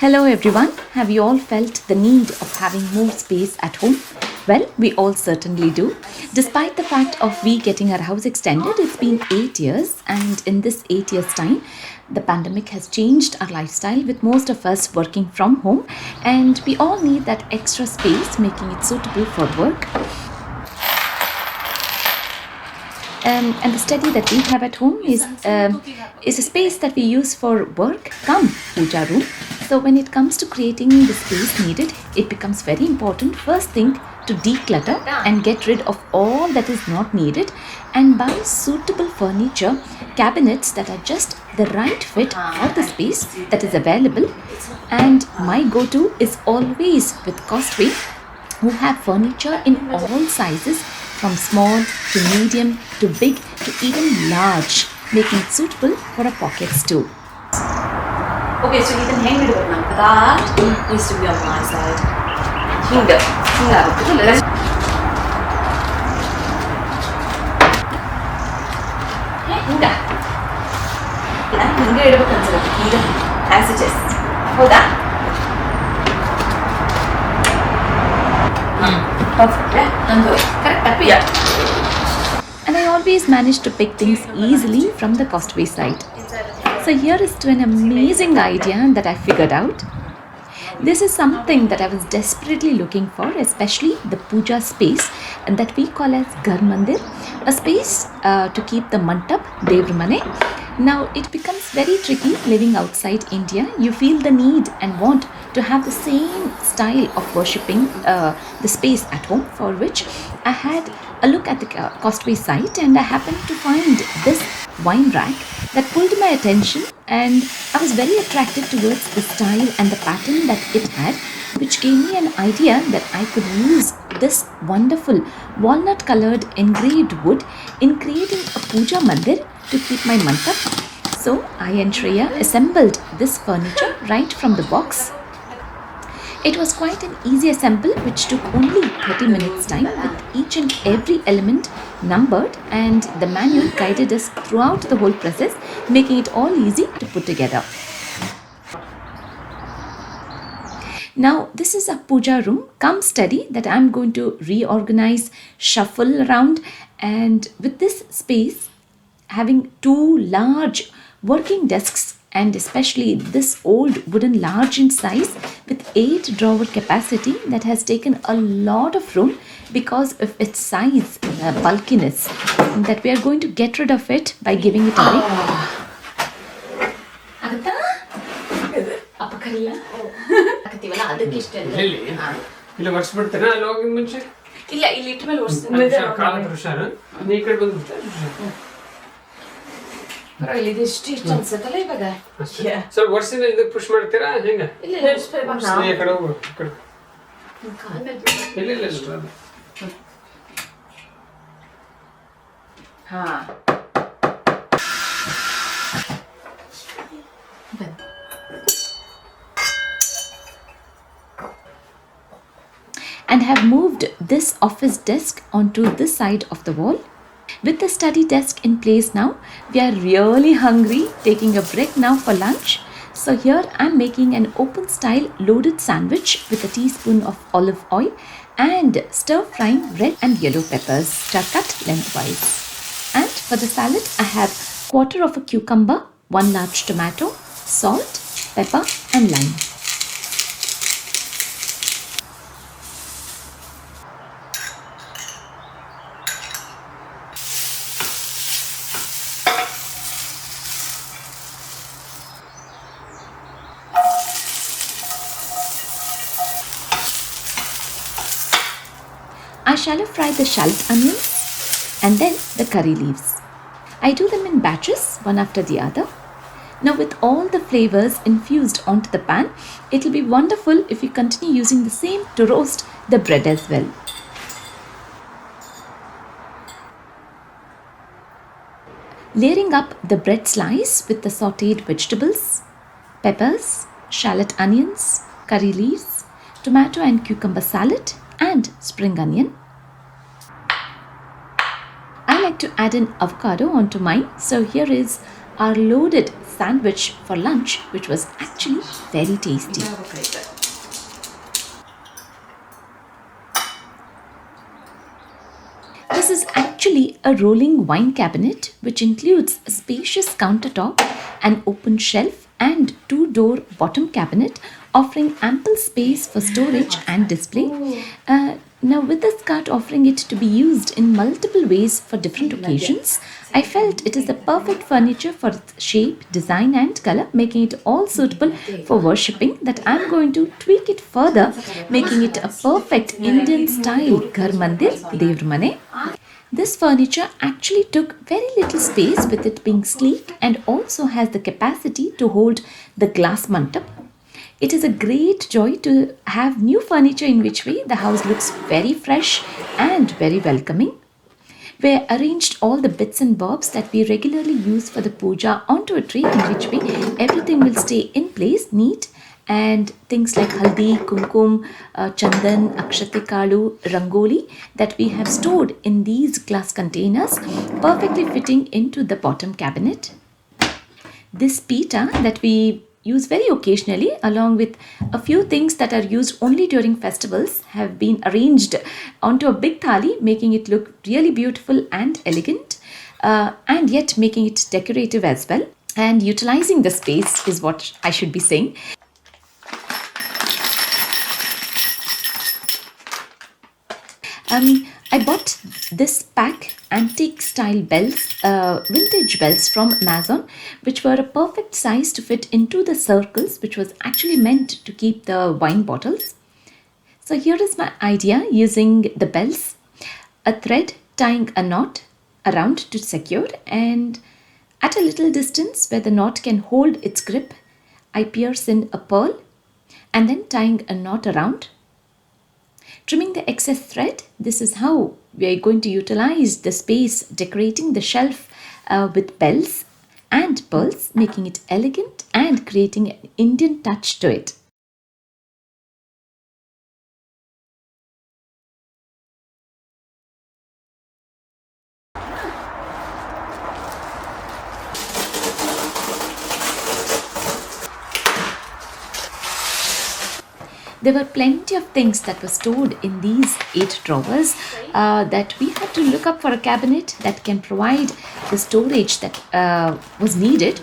Hello everyone, have you all felt the need of having more space at home? Well, we all certainly do. Despite the fact of we getting our house extended, it's been 8 years, and in this 8 years time, the pandemic has changed our lifestyle with most of us working from home, and we all need that extra space, making it suitable for work. And the study that we have at home is a space that we use for work, come Puja room. So when it comes to creating the space needed, it becomes very important first thing to declutter and get rid of all that is not needed and buy suitable furniture, cabinets that are just the right fit for the space that is available. And my go-to is always with Costway, who have furniture in all sizes from small to medium to big to even large, making it suitable for our pockets too. Okay, so you can hang it over now. That needs to be on my side. Hinga. Hinga. Hinga idava consider. Hinga as it is. Hoda? Perfect. Correct. Yeah. And I always manage to pick things easily from the Costway side. So here is to an amazing idea that I figured out. This is something that I was desperately looking for, especially the puja space and that we call as Ghar Mandir, a space to keep the mantap, Devramane. Now it becomes very tricky living outside India. You feel the need and want to have the same style of worshipping the space at home, for which I had a look at the Costway site and I happened to find this wine rack that pulled my attention, and I was very attracted towards the style and the pattern that it had, which gave me an idea that I could use this wonderful walnut colored engraved wood in creating a puja mandir to keep my mantap. So I and Shreya assembled this furniture right from the box. It was quite an easy assemble which took only 30 minutes time with each and every element numbered, and the manual guided us throughout the whole process, making it all easy to put together. Now this is a puja room come study that I'm going to reorganize, shuffle around, and with this space having two large working desks and especially this old wooden large in size with 8 drawer capacity that has taken a lot of room because of its size, bulkiness, that we are going to get rid of it by giving it away. So what's in the push martira? And have moved this office desk onto this side of the wall. With the study desk in place now, we are really hungry, taking a break now for lunch. So here I'm making an open style loaded sandwich with a teaspoon of olive oil and stir frying red and yellow peppers which are cut lengthwise. And for the salad I have quarter of a cucumber, 1 large tomato, salt, pepper and lime. I shallow fry the shallot onions and then the curry leaves. I do them in batches, one after the other. Now with all the flavors infused onto the pan, it will be wonderful if you continue using the same to roast the bread as well. layering up the bread slice with the sautéed vegetables, peppers, shallot onions, curry leaves, tomato and cucumber salad, and spring onion. I like to add an avocado onto mine, so here is our loaded sandwich for lunch, which was actually very tasty. This is actually a rolling wine cabinet which includes a spacious countertop, an open shelf, and two-door bottom cabinet offering ample space for storage and display. Now, with this cart offering it to be used in multiple ways for different occasions, I felt it is the perfect furniture for its shape, design, and color, making it all suitable for worshipping. That I'm going to tweak it further, making it a perfect Indian style Ghar Mandir Devr Mane. This furniture actually took very little space, with it being sleek and also has the capacity to hold the glass mantap. It is a great joy to have new furniture in which way the house looks very fresh and very welcoming. We arranged all the bits and bobs that we regularly use for the puja onto a tray in which way everything will stay in place neat, and things like haldi, kumkum, chandan, akshate, Kaalu, rangoli that we have stored in these glass containers, perfectly fitting into the bottom cabinet. This pita that we use very occasionally, along with a few things that are used only during festivals, have been arranged onto a big thali, making it look really beautiful and elegant, and yet making it decorative as well. And utilizing the space is what I should be saying. I bought this pack antique style bells, vintage bells from Amazon, which were a perfect size to fit into the circles, which was actually meant to keep the wine bottles. So here is my idea using the bells, a thread tying a knot around to secure, and at a little distance where the knot can hold its grip, I pierce in a pearl and then tying a knot around. Trimming the excess thread, this is how we are going to utilize the space, decorating the shelf with bells and pearls, making it elegant and creating an Indian touch to it. There were plenty of things that were stored in these 8 drawers that we had to look up for a cabinet that can provide the storage that was needed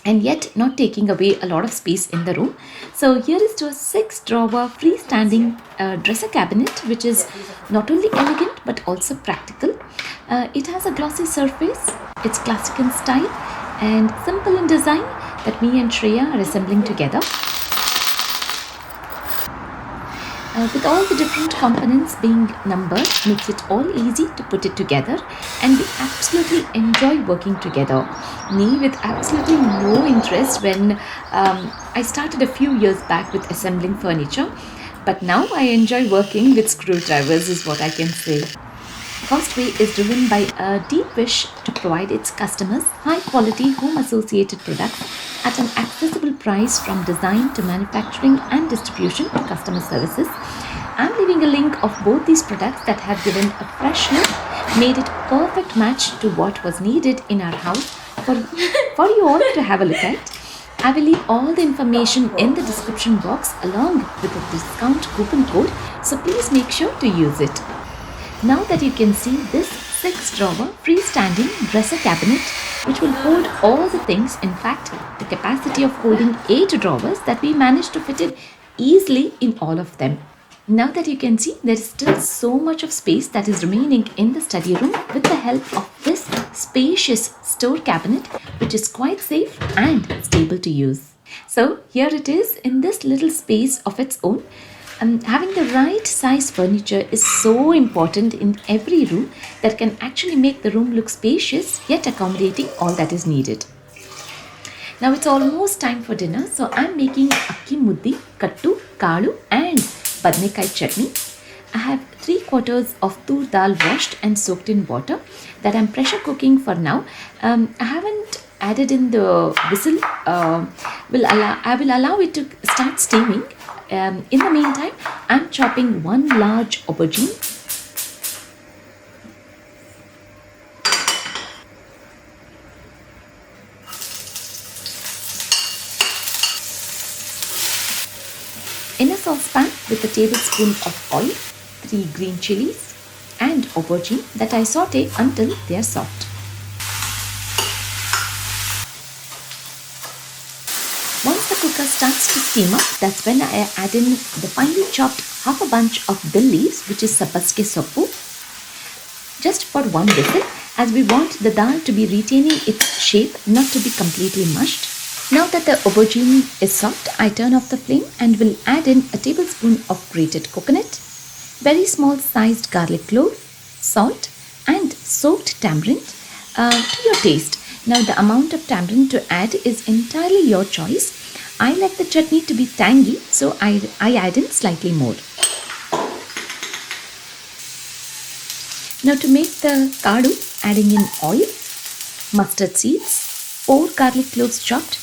and yet not taking away a lot of space in the room. So here is to a 6-drawer freestanding dresser cabinet, which is not only elegant but also practical. It has a glossy surface, it's classic in style and simple in design that me and Shreya are assembling together. With all the different components being numbered, makes it all easy to put it together, and we absolutely enjoy working together. Me with absolutely no interest when I started a few years back with assembling furniture, but now I enjoy working with screwdrivers is what I can say. Costway is driven by a deep wish to provide its customers high-quality home-associated products at an accessible price, from design to manufacturing and distribution to customer services. I'm leaving a link of both these products that have given a fresh look, made it a perfect match to what was needed in our house for you all to have a look at. I will leave all the information in the description box along with a discount coupon code, so please make sure to use it. Now that you can see this 6-drawer freestanding dresser cabinet, which will hold all the things, in fact the capacity of holding 8 drawers, that we managed to fit in easily in all of them. Now that you can see, there is still so much of space that is remaining in the study room with the help of this spacious store cabinet, which is quite safe and stable to use. So here it is in this little space of its own. Having the right size furniture is so important in every room, that can actually make the room look spacious yet accommodating all that is needed. Now it's almost time for dinner, so I'm making Akkimudi, kattu, Kaalu and badnekai chutney. I have 3/4 of tur dal washed and soaked in water that I'm pressure cooking for now. I haven't added in the whistle. I will allow it to start steaming. In the meantime, I'm chopping one large aubergine. In a saucepan with a tablespoon of oil, 3 green chilies and aubergine that I saute until they are soft. Once the cooker starts to steam up, that's when I add in the finely chopped half a bunch of dill leaves, which is sabaske soppu, just for one whistle, as we want the dal to be retaining its shape, not to be completely mushed. Now that the aubergine is soft, I turn off the flame and will add in a tablespoon of grated coconut, very small sized garlic clove, salt and soaked tamarind to your taste. Now the amount of tamarind to add is entirely your choice. I like the chutney to be tangy, so I add in slightly more. Now to make the Kaalu, adding in oil, mustard seeds, 4 garlic cloves chopped,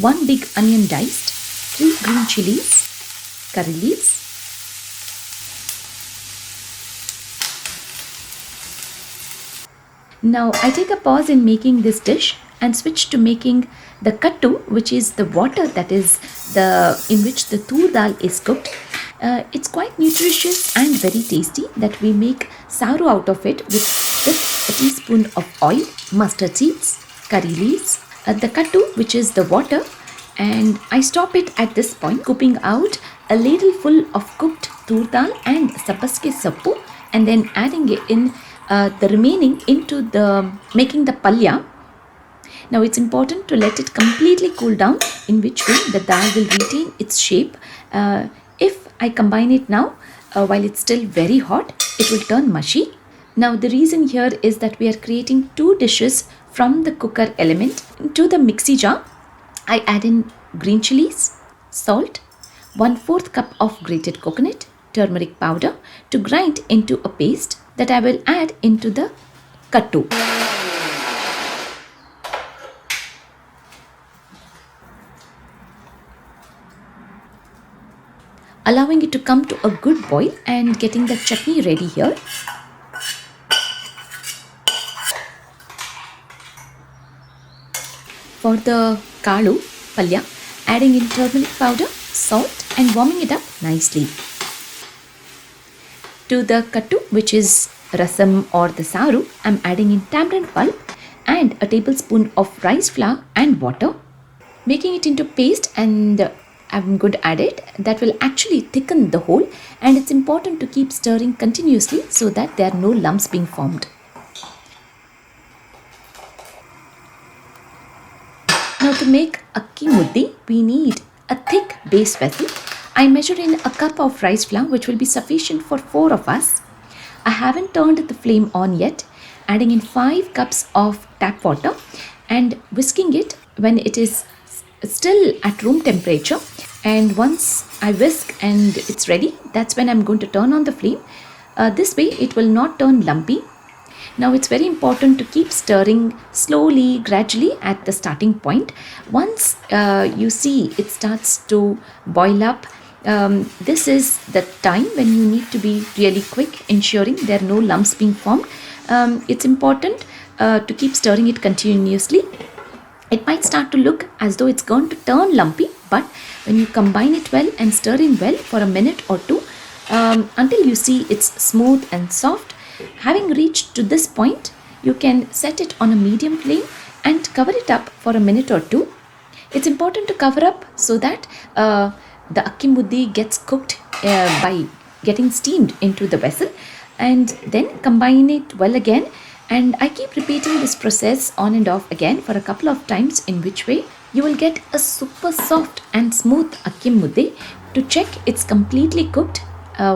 1 big onion diced, 3 green chilies, curry leaves, Now I take a pause in making this dish and switch to making the kattu, which is the water that is in which the tur dal is cooked. It's quite nutritious and very tasty that we make saru out of it with a teaspoon of oil, mustard seeds, curry leaves, the kattu, which is the water, and I stop it at this point, scooping out a ladle full of cooked tur dal and sabaske sappu, and then adding it in the remaining into making the palya. Now it's important to let it completely cool down, in which way the dal will retain its shape. If I combine it now, while it's still very hot, it will turn mushy. Now the reason here is that we are creating two dishes from the cooker element. To the mixie jar, I add in green chilies, salt, 1/4 cup of grated coconut, turmeric powder to grind into a paste that I will add into the kattu. Allowing it to come to a good boil and getting the chutney ready here. For the Kaalu palya, adding in turmeric powder, salt and warming it up nicely. To the kattu, which is rasam or the saru, I am adding in tamarind pulp and a tablespoon of rice flour and water, making it into paste, and I'm going to add it. That will actually thicken the whole, and it's important to keep stirring continuously so that there are no lumps being formed. Now to make Akkimudi, we need a thick base vessel. I measure in a cup of rice flour, which will be sufficient for 4 of us. I haven't turned the flame on yet, adding in 5 cups of tap water and whisking it when it is still at room temperature. And once I whisk and it's ready, that's when I'm going to turn on the flame. This way it will not turn lumpy. Now it's very important to keep stirring slowly, gradually at the starting point. Once you see it starts to boil up, this is the time when you need to be really quick, ensuring there are no lumps being formed. It's important to keep stirring it continuously. It might start to look as though it's going to turn lumpy, but when you combine it well and stir in well for a minute or two, until you see it's smooth and soft, having reached to this point, you can set it on a medium flame and cover it up for a minute or two. It's important to cover up so that the Akkimudi gets cooked by getting steamed into the vessel, and then combine it well again. And I keep repeating this process on and off again for a couple of times, in which way you will get a super soft and smooth Akkimudi. To check it's completely cooked,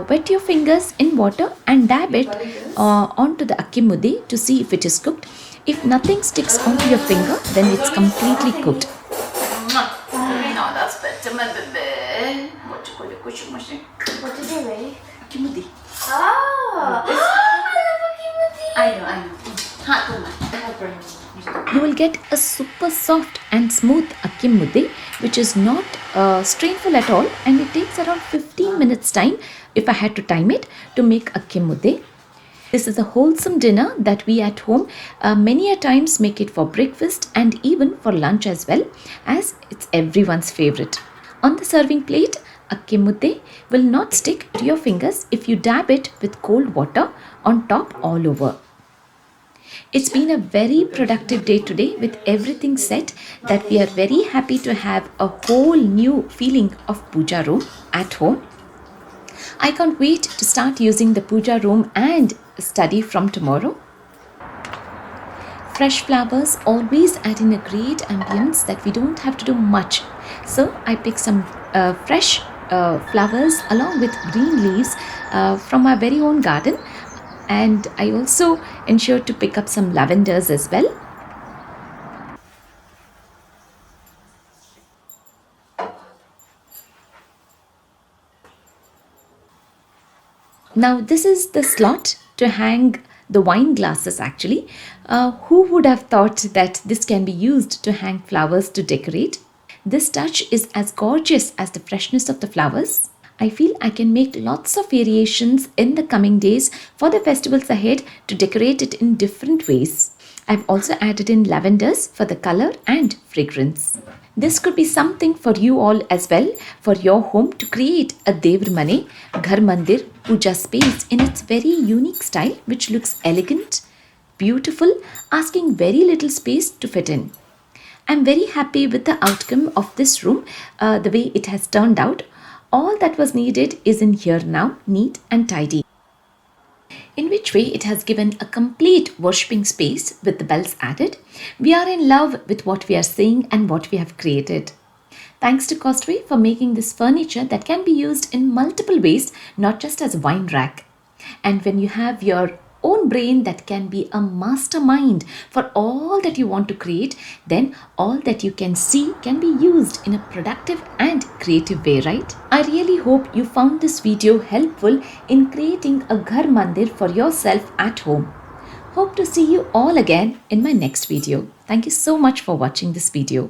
wet your fingers in water and dab it onto the Akkimudi to see if it is cooked. If nothing sticks onto your finger, then it's completely cooked. No, that's better, my baby. What did you do, Ray? Akkimudi. Ah, I love Akimudi. I know. हाँ तुम You will get a super soft and smooth Akkimudi, which is not strainful at all, and it takes around 15 minutes time, if I had to time it, to make Akkimudi. This is a wholesome dinner that we at home many a times make it for breakfast and even for lunch as well, as it's everyone's favorite. On the serving plate, Akkimudi will not stick to your fingers if you dab it with cold water on top all over. It's been a very productive day today with everything set, that we are very happy to have a whole new feeling of Puja room at home. I can't wait to start using the Puja room and study from tomorrow. Fresh flowers always add in a great ambience that we don't have to do much. So I picked some fresh flowers along with green leaves from our very own garden. And I also ensured to pick up some lavenders as well. Now this is the slot to hang the wine glasses actually. Who would have thought that this can be used to hang flowers to decorate? This touch is as gorgeous as the freshness of the flowers. I feel I can make lots of variations in the coming days for the festivals ahead to decorate it in different ways. I've also added in lavenders for the color and fragrance. This could be something for you all as well, for your home, to create a Devr Mane, Ghar Mandir, Puja space in its very unique style, which looks elegant, beautiful, asking very little space to fit in. I'm very happy with the outcome of this room, the way it has turned out. All that was needed is in here now, neat and tidy. In which way it has given a complete worshipping space with the bells added. We are in love with what we are seeing and what we have created. Thanks to Costway for making this furniture that can be used in multiple ways, not just as a wine rack. And when you have your own brain that can be a mastermind for all that you want to create, then all that you can see can be used in a productive and creative way, right? I really hope you found this video helpful in creating a Ghar Mandir for yourself at home. Hope to see you all again in my next video. Thank you so much for watching this video.